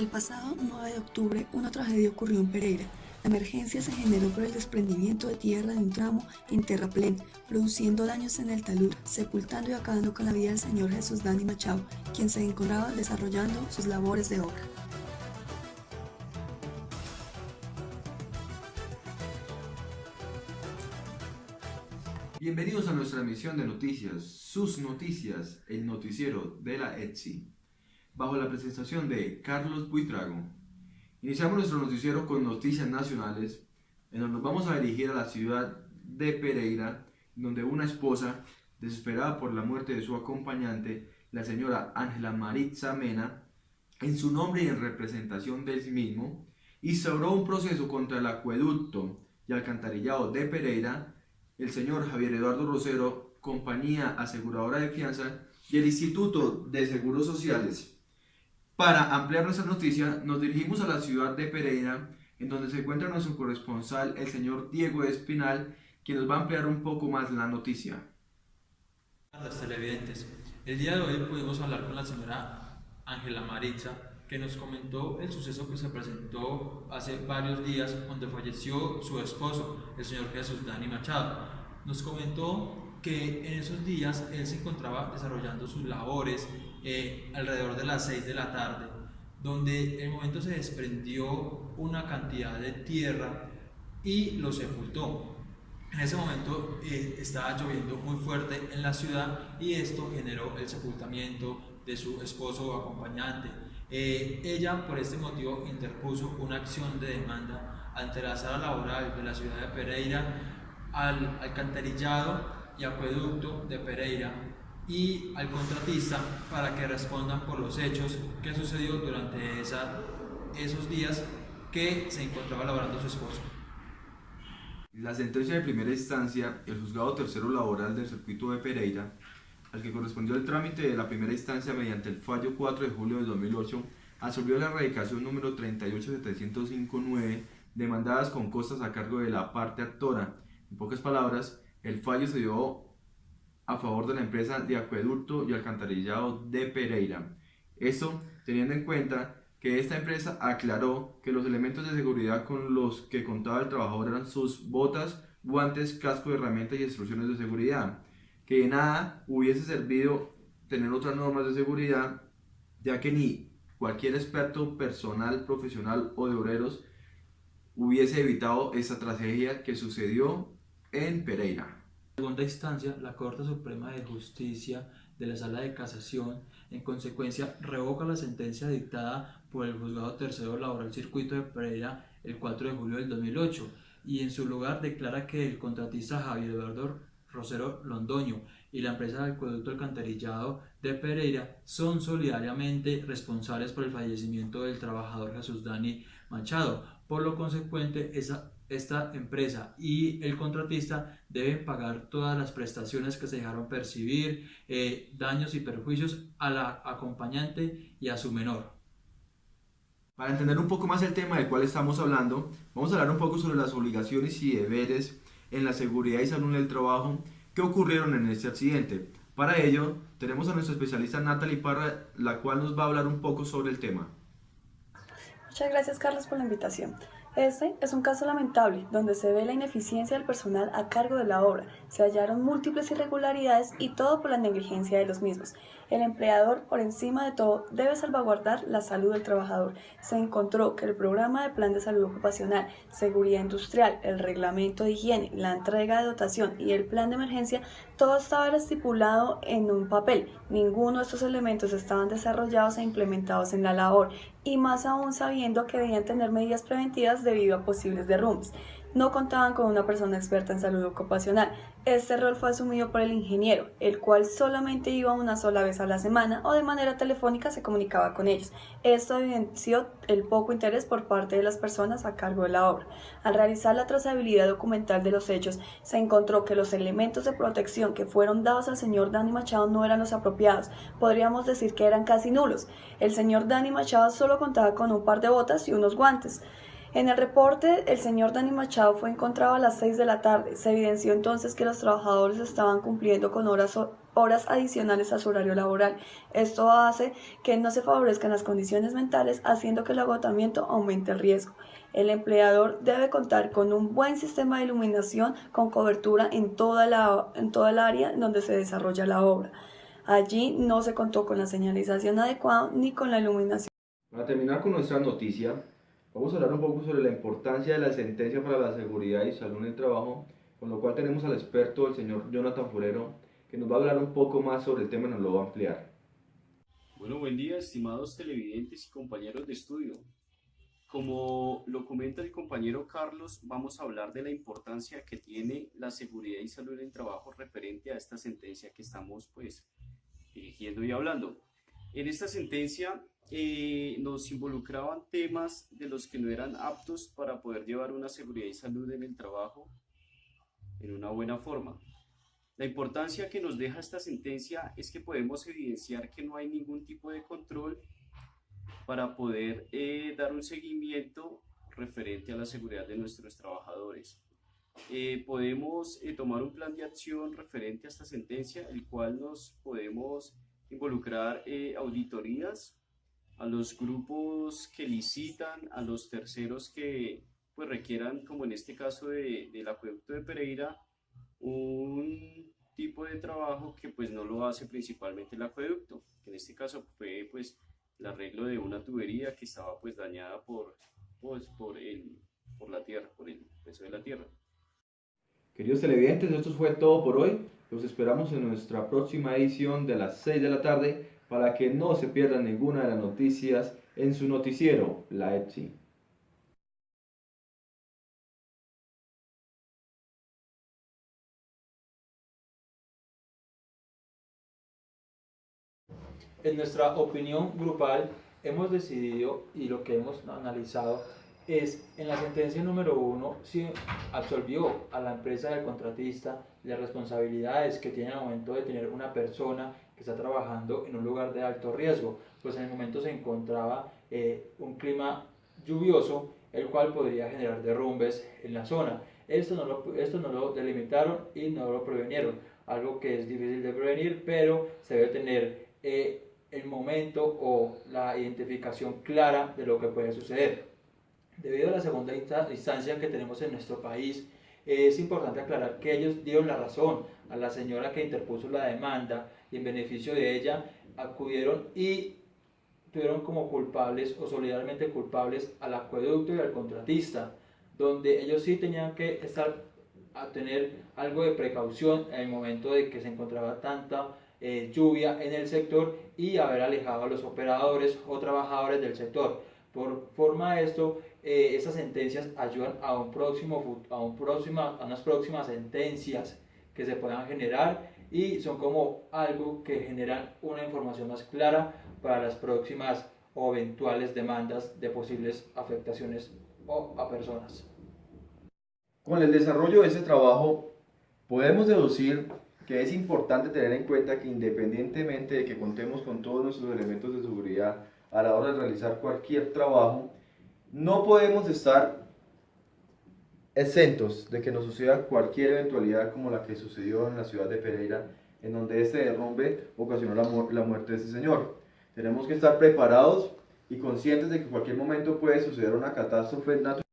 El pasado 9 de octubre, una tragedia ocurrió en Pereira. La emergencia se generó por el desprendimiento de tierra de un tramo en terraplén, produciendo daños en el talud, sepultando y acabando con la vida del señor Jesús Dani Machado, quien se encontraba desarrollando sus labores de obra. Bienvenidos a nuestra emisión de noticias, sus noticias, el noticiero de la ETSI, bajo la presentación de Carlos Buitrago. Iniciamos nuestro noticiero con noticias nacionales, en donde nos vamos a dirigir a la ciudad de Pereira, donde una esposa, desesperada por la muerte de su acompañante, la señora Ángela Maritza Mena, en su nombre y en representación del mismo, instauró un proceso contra el acueducto y alcantarillado de Pereira, el señor Javier Eduardo Rosero, compañía aseguradora de fianza y el Instituto de Seguros Sociales. Para ampliar nuestra noticia, nos dirigimos a la ciudad de Pereira, en donde se encuentra nuestro corresponsal, el señor Diego Espinal, quien nos va a ampliar un poco más la noticia. Buenas tardes, televidentes. El día de hoy pudimos hablar con la señora Ángela Maritza, que nos comentó el suceso que se presentó hace varios días, donde falleció su esposo, el señor Jesús Dani Machado. Nos comentó que en esos días él se encontraba desarrollando sus labores alrededor de las 6 de la tarde, donde en el momento se desprendió una cantidad de tierra y lo sepultó. En ese momento estaba lloviendo muy fuerte en la ciudad y esto generó el sepultamiento de su esposo o acompañante. Ella por este motivo interpuso una acción de demanda ante la sala laboral de la ciudad de Pereira, al alcantarillado y acueducto de Pereira y al contratista para que respondan por los hechos que sucedió durante esos días que se encontraba laborando su esposo. La sentencia de primera instancia, el juzgado tercero laboral del circuito de Pereira, al que correspondió el trámite de la primera instancia mediante el fallo 4 de julio de 2008, absolvió la erradicación número 38705-9, demandadas con costas a cargo de la parte actora. En pocas palabras, el fallo se dio a favor de la empresa de acueducto y alcantarillado de Pereira. Esto teniendo en cuenta que esta empresa aclaró que los elementos de seguridad con los que contaba el trabajador eran sus botas, guantes, casco de herramientas y instrucciones de seguridad, que de nada hubiese servido tener otras normas de seguridad, ya que ni cualquier experto personal, profesional o de obreros hubiese evitado esa tragedia que sucedió en Pereira. En segunda instancia, la Corte Suprema de Justicia de la Sala de Casación, en consecuencia, revoca la sentencia dictada por el Juzgado Tercero Laboral Circuito de Pereira el 4 de julio del 2008 y en su lugar declara que el contratista Javier Eduardo Rosero Londoño y la empresa de acueducto alcantarillado de Pereira son solidariamente responsables por el fallecimiento del trabajador Jesús Dani Machado. Por lo consecuente, esta empresa y el contratista deben pagar todas las prestaciones que se dejaron percibir, daños y perjuicios a la acompañante y a su menor. Para entender un poco más el tema del cual estamos hablando, vamos a hablar un poco sobre las obligaciones y deberes en la seguridad y salud en el trabajo que ocurrieron en este accidente. Para ello, tenemos a nuestra especialista Natalie Parra, la cual nos va a hablar un poco sobre el tema. Muchas gracias, Carlos, por la invitación. Este es un caso lamentable, donde se ve la ineficiencia del personal a cargo de la obra. Se hallaron múltiples irregularidades y todo por la negligencia de los mismos. El empleador, por encima de todo, debe salvaguardar la salud del trabajador. Se encontró que el programa de plan de salud ocupacional, seguridad industrial, el reglamento de higiene, la entrega de dotación y el plan de emergencia, todo estaba estipulado en un papel. Ninguno de estos elementos estaban desarrollados e implementados en la labor, y más aún sabiendo que debían tener medidas preventivas debido a posibles derrumbes. No contaban con una persona experta en salud ocupacional. Este rol fue asumido por el ingeniero, el cual solamente iba una sola vez a la semana o de manera telefónica se comunicaba con ellos. Esto evidenció el poco interés por parte de las personas a cargo de la obra. Al realizar la trazabilidad documental de los hechos, se encontró que los elementos de protección que fueron dados al señor Dani Machado no eran los apropiados. Podríamos decir que eran casi nulos. El señor Dani Machado solo contaba con un par de botas y unos guantes. En el reporte, el señor Dani Machado fue encontrado a las 6 de la tarde. Se evidenció entonces que los trabajadores estaban cumpliendo con horas adicionales a su horario laboral. Esto hace que no se favorezcan las condiciones mentales, haciendo que el agotamiento aumente el riesgo. El empleador debe contar con un buen sistema de iluminación con cobertura en toda el área en donde se desarrolla la obra. Allí no se contó con la señalización adecuada ni con la iluminación. Para terminar con nuestra noticia, vamos a hablar un poco sobre la importancia de la sentencia para la seguridad y salud en el trabajo, con lo cual tenemos al experto, el señor Jonathan Forero, que nos va a hablar un poco más sobre el tema y nos lo va a ampliar. Bueno, buen día, estimados televidentes y compañeros de estudio. Como lo comenta el compañero Carlos, vamos a hablar de la importancia que tiene la seguridad y salud en el trabajo referente a esta sentencia que estamos dirigiendo y hablando. En esta sentencia nos involucraban temas de los que no eran aptos para poder llevar una seguridad y salud en el trabajo en una buena forma. La importancia que nos deja esta sentencia es que podemos evidenciar que no hay ningún tipo de control para poder dar un seguimiento referente a la seguridad de nuestros trabajadores. Podemos tomar un plan de acción referente a esta sentencia, el cual nos podemos involucrar auditorías a los grupos que licitan, a los terceros que requieran, como en este caso del acueducto de Pereira, un tipo de trabajo que no lo hace principalmente el acueducto, que en este caso fue el arreglo de una tubería que estaba dañada por la tierra, por el peso de la tierra. Queridos televidentes, esto fue todo por hoy. Los esperamos en nuestra próxima edición de las 6 de la tarde para que no se pierdan ninguna de las noticias en su noticiero, la EPSI. En nuestra opinión grupal hemos decidido, y lo que hemos analizado es, en la sentencia número 1 se absolvió a la empresa del contratista las responsabilidades que tiene al momento de tener una persona que está trabajando en un lugar de alto riesgo, pues en el momento se encontraba un clima lluvioso, el cual podría generar derrumbes en la zona. Esto no lo delimitaron y no lo previnieron, algo que es difícil de prevenir, pero se debe tener el momento o la identificación clara de lo que puede suceder. Debido a la segunda instancia que tenemos en nuestro país, es importante aclarar que ellos dieron la razón a la señora que interpuso la demanda y en beneficio de ella acudieron y tuvieron como culpables o solidariamente culpables al acueducto y al contratista, donde ellos sí tenían que tener algo de precaución en el momento de que se encontraba tanta lluvia en el sector y haber alejado a los operadores o trabajadores del sector. Por forma de esto, estas sentencias ayudan a unas próximas sentencias que se puedan generar y son como algo que generan una información más clara para las próximas o eventuales demandas de posibles afectaciones a personas. Con el desarrollo de ese trabajo, podemos deducir que es importante tener en cuenta que independientemente de que contemos con todos nuestros elementos de seguridad a la hora de realizar cualquier trabajo, no podemos estar exentos de que nos suceda cualquier eventualidad como la que sucedió en la ciudad de Pereira, en donde este derrumbe ocasionó la muerte de ese señor. Tenemos que estar preparados y conscientes de que en cualquier momento puede suceder una catástrofe natural.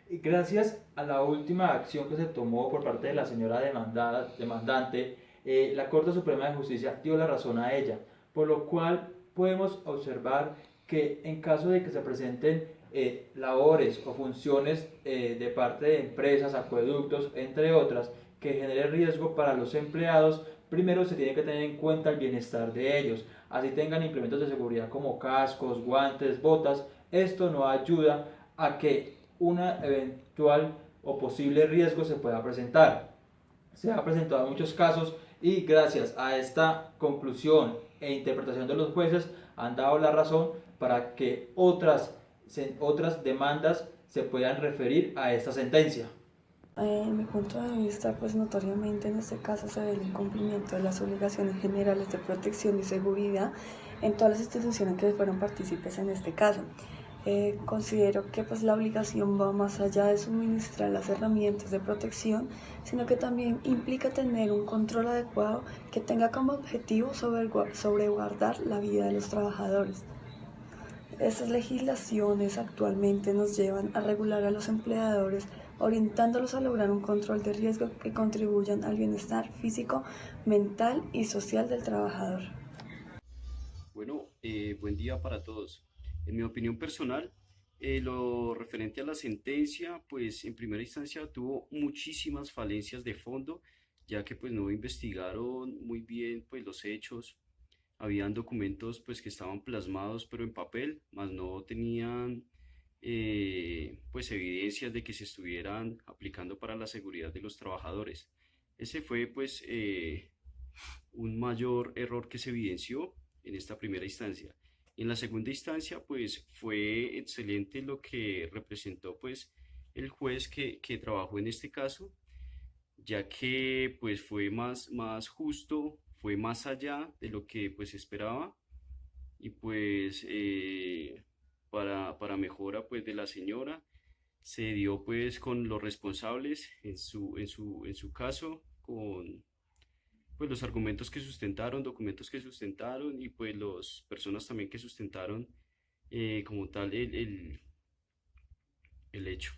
Gracias a la última acción que se tomó por parte de la señora demandante, la Corte Suprema de Justicia dio la razón a ella, por lo cual podemos observar que en caso de que se presenten labores o funciones de parte de empresas, acueductos, entre otras, que genere riesgo para los empleados, primero se tiene que tener en cuenta el bienestar de ellos, así tengan implementos de seguridad como cascos, guantes, botas. Esto no ayuda a que una eventual o posible riesgo se pueda presentar. Se ha presentado en muchos casos y gracias a esta conclusión e interpretación de los jueces han dado la razón para que otras demandas se puedan referir a esta sentencia. En mi punto de vista, pues notoriamente en este caso se ve el incumplimiento de las obligaciones generales de protección y seguridad en todas las instituciones que fueron partícipes en este caso. Considero que pues la obligación va más allá de suministrar las herramientas de protección, sino que también implica tener un control adecuado que tenga como objetivo sobreguardar la vida de los trabajadores. Estas legislaciones actualmente nos llevan a regular a los empleadores, orientándolos a lograr un control de riesgo que contribuyan al bienestar físico, mental y social del trabajador. Bueno, buen día para todos. En mi opinión personal, lo referente a la sentencia, pues en primera instancia tuvo muchísimas falencias de fondo, ya que pues no investigaron muy bien pues los hechos. Habían documentos pues que estaban plasmados pero en papel, más no tenían pues evidencias de que se estuvieran aplicando para la seguridad de los trabajadores. Ese fue pues un mayor error que se evidenció en esta primera instancia. En la segunda instancia, pues fue excelente lo que representó pues el juez que trabajó en este caso, ya que pues fue más justo, fue más allá de lo que pues esperaba y pues para mejora pues de la señora se dio pues con los responsables en su caso, con pues los argumentos que sustentaron, documentos que sustentaron y pues las personas también que sustentaron como tal el hecho.